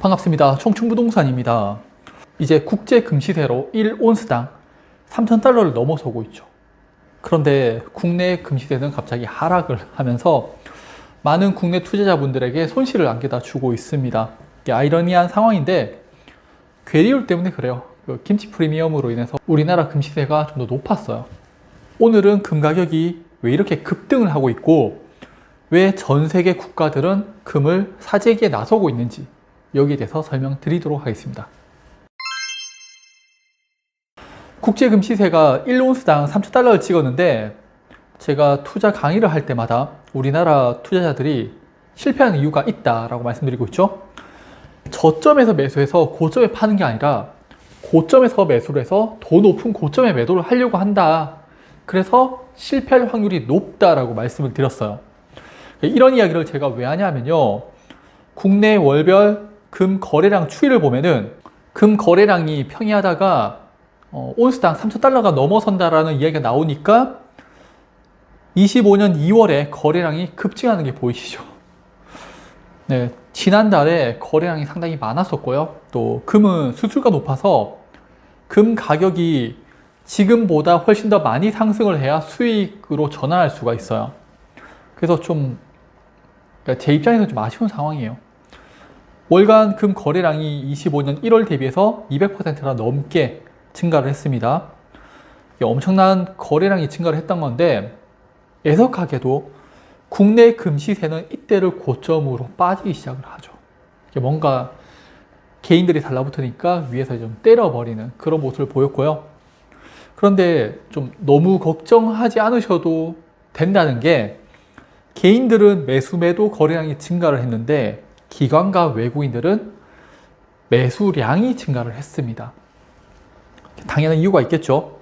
반갑습니다. 청춘부동산입니다. 이제 국제 금시세로 1온스당 3,000달러를 넘어서고 있죠. 그런데 국내 금시세는 갑자기 하락을 하면서 많은 국내 투자자분들에게 손실을 안겨다 주고 있습니다. 이게 아이러니한 상황인데 괴리율 때문에 그래요. 김치 프리미엄으로 인해서 우리나라 금시세가 좀 더 높았어요. 오늘은 금 가격이 왜 이렇게 급등을 하고 있고 왜 전 세계 국가들은 금을 사재기에 나서고 있는지 여기에 대해서 설명드리도록 하겠습니다. 국제 금시세가 1온스당 3,000달러를 찍었는데 제가 투자 강의를 할 때마다 우리나라 투자자들이 실패하는 이유가 있다라고 말씀드리고 있죠. 저점에서 매수해서 고점에 파는 게 아니라 고점에서 매수를 해서 더 높은 고점에 매도를 하려고 한다. 그래서 실패할 확률이 높다라고 말씀을 드렸어요. 이런 이야기를 제가 왜 하냐면요. 국내 월별 금 거래량 추이를 보면은 금 거래량이 평이하다가 온스당 3,000달러가 넘어선다라는 이야기가 나오니까 25년 2월에 거래량이 급증하는 게 보이시죠? 네, 지난달에 거래량이 상당히 많았었고요. 또 금은 수수가 높아서 금 가격이 지금보다 훨씬 더 많이 상승을 해야 수익으로 전환할 수가 있어요. 그래서 제 입장에서 좀 아쉬운 상황이에요. 월간 금 거래량이 25년 1월 대비해서 200%나 넘게 증가를 했습니다. 엄청난 거래량이 증가를 했던 건데 애석하게도 국내 금시세는 이때를 고점으로 빠지기 시작을 하죠. 뭔가 개인들이 달라붙으니까 위에서 좀 때려버리는 그런 모습을 보였고요. 그런데 좀 너무 걱정하지 않으셔도 된다는 게 개인들은 매수 매도 거래량이 증가를 했는데 기관과 외국인들은 매수량이 증가를 했습니다. 당연한 이유가 있겠죠.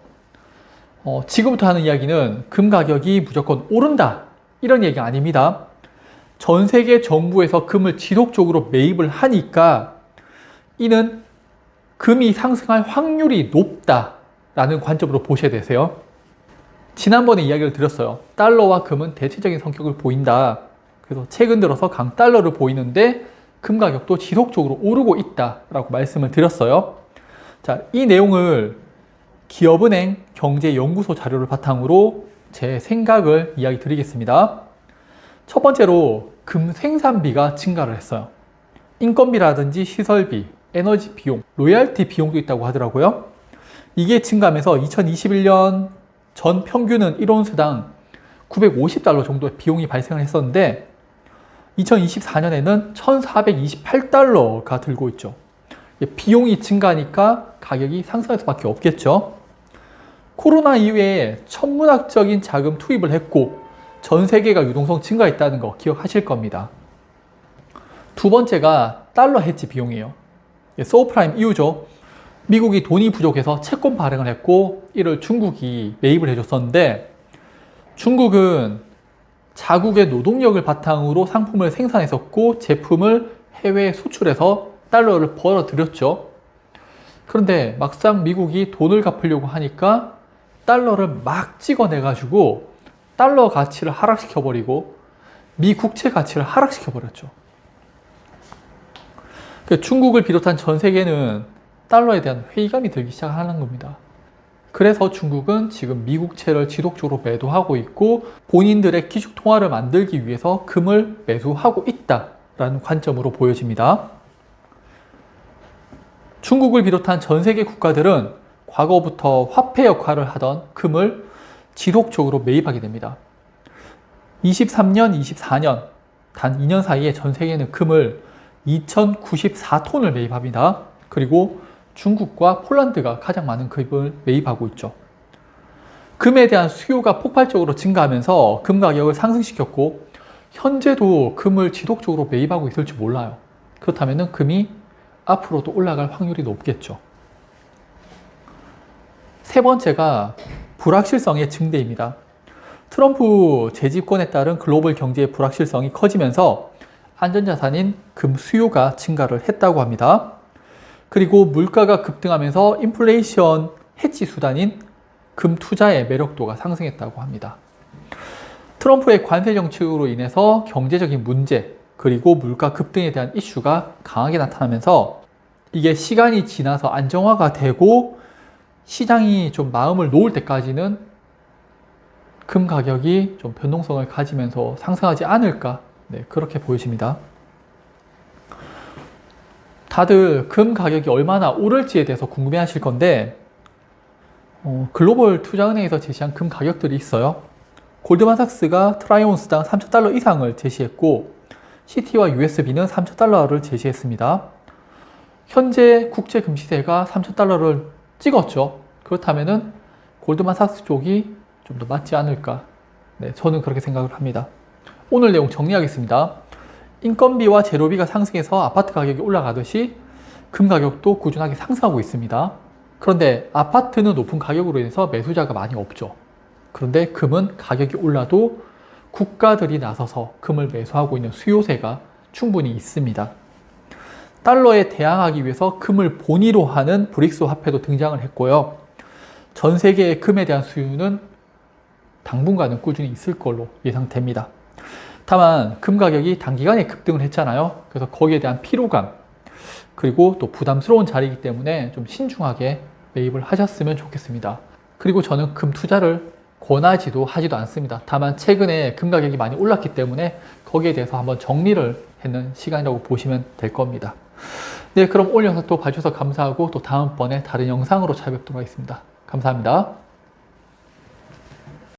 지금부터 하는 이야기는 금 가격이 무조건 오른다 이런 얘기가 아닙니다. 전 세계 정부에서 금을 지속적으로 매입을 하니까 이는 금이 상승할 확률이 높다라는 관점으로 보셔야 되세요. 지난번에 이야기를 드렸어요. 달러와 금은 대체적인 성격을 보인다. 그래서 최근 들어서 강달러를 보이는데 금 가격도 지속적으로 오르고 있다라고 말씀을 드렸어요. 자, 이 내용을 기업은행 경제연구소 자료를 바탕으로 제 생각을 이야기 드리겠습니다. 첫 번째로 금 생산비가 증가를 했어요. 인건비라든지 시설비, 에너지 비용, 로열티 비용도 있다고 하더라고요. 이게 증가하면서 2021년 전 평균은 1온스당 950달러 정도의 비용이 발생을 했었는데 2024년에는 1,428달러가 들고 있죠. 비용이 증가하니까 가격이 상승할 수밖에 없겠죠. 코로나 이후에 천문학적인 자금 투입을 했고 전 세계가 유동성 증가했다는 거 기억하실 겁니다. 두 번째가 달러 해지 비용이에요. 서브프라임 이후죠. 미국이 돈이 부족해서 채권 발행을 했고 이를 중국이 매입을 해줬었는데 중국은 자국의 노동력을 바탕으로 상품을 생산했었고 제품을 해외에 수출해서 달러를 벌어들였죠. 그런데 막상 미국이 돈을 갚으려고 하니까 달러를 막 찍어내가지고 달러 가치를 하락시켜버리고 미 국채 가치를 하락시켜버렸죠. 중국을 비롯한 전 세계는 달러에 대한 회의감이 들기 시작하는 겁니다. 그래서 중국은 지금 미국채를 지속적으로 매도하고 있고 본인들의 기축 통화를 만들기 위해서 금을 매수하고 있다라는 관점으로 보여집니다. 중국을 비롯한 전 세계 국가들은 과거부터 화폐 역할을 하던 금을 지속적으로 매입하게 됩니다. 23년, 24년 단 2년 사이에 전 세계는 금을 2,094톤을 매입합니다. 그리고 중국과 폴란드가 가장 많은 금을 매입하고 있죠. 금에 대한 수요가 폭발적으로 증가하면서 금 가격을 상승시켰고 현재도 금을 지속적으로 매입하고 있을지 몰라요. 그렇다면 금이 앞으로도 올라갈 확률이 높겠죠. 세 번째가 불확실성의 증대입니다. 트럼프 재집권에 따른 글로벌 경제의 불확실성이 커지면서 안전자산인 금 수요가 증가를 했다고 합니다. 그리고 물가가 급등하면서 인플레이션 해지 수단인 금 투자의 매력도가 상승했다고 합니다. 트럼프의 관세 정책으로 인해서 경제적인 문제, 그리고 물가 급등에 대한 이슈가 강하게 나타나면서 이게 시간이 지나서 안정화가 되고 시장이 좀 마음을 놓을 때까지는 금 가격이 좀 변동성을 가지면서 상승하지 않을까, 네, 그렇게 보여집니다. 다들 금 가격이 얼마나 오를지에 대해서 궁금해 하실 건데 글로벌 투자은행에서 제시한 금 가격들이 있어요. 골드만삭스가 트라이온스당 3,000달러 이상을 제시했고 CT와 USB는 3,000달러를 제시했습니다. 현재 국제 금 시세가 3,000달러를 찍었죠. 그렇다면은 골드만삭스 쪽이 좀 더 맞지 않을까. 네, 저는 그렇게 생각을 합니다. 오늘 내용 정리하겠습니다. 인건비와 재료비가 상승해서 아파트 가격이 올라가듯이 금 가격도 꾸준하게 상승하고 있습니다. 그런데 아파트는 높은 가격으로 인해서 매수자가 많이 없죠. 그런데 금은 가격이 올라도 국가들이 나서서 금을 매수하고 있는 수요세가 충분히 있습니다. 달러에 대항하기 위해서 금을 본위로 하는 브릭스 화폐도 등장을 했고요. 전 세계의 금에 대한 수요는 당분간은 꾸준히 있을 걸로 예상됩니다. 다만 금 가격이 단기간에 급등을 했잖아요. 그래서 거기에 대한 피로감 그리고 또 부담스러운 자리이기 때문에 좀 신중하게 매입을 하셨으면 좋겠습니다. 그리고 저는 금 투자를 권하지도 하지도 않습니다. 다만 최근에 금 가격이 많이 올랐기 때문에 거기에 대해서 한번 정리를 했는 시간이라고 보시면 될 겁니다. 네, 그럼 오늘 영상 또 봐주셔서 감사하고 또 다음번에 다른 영상으로 찾아뵙도록 하겠습니다. 감사합니다.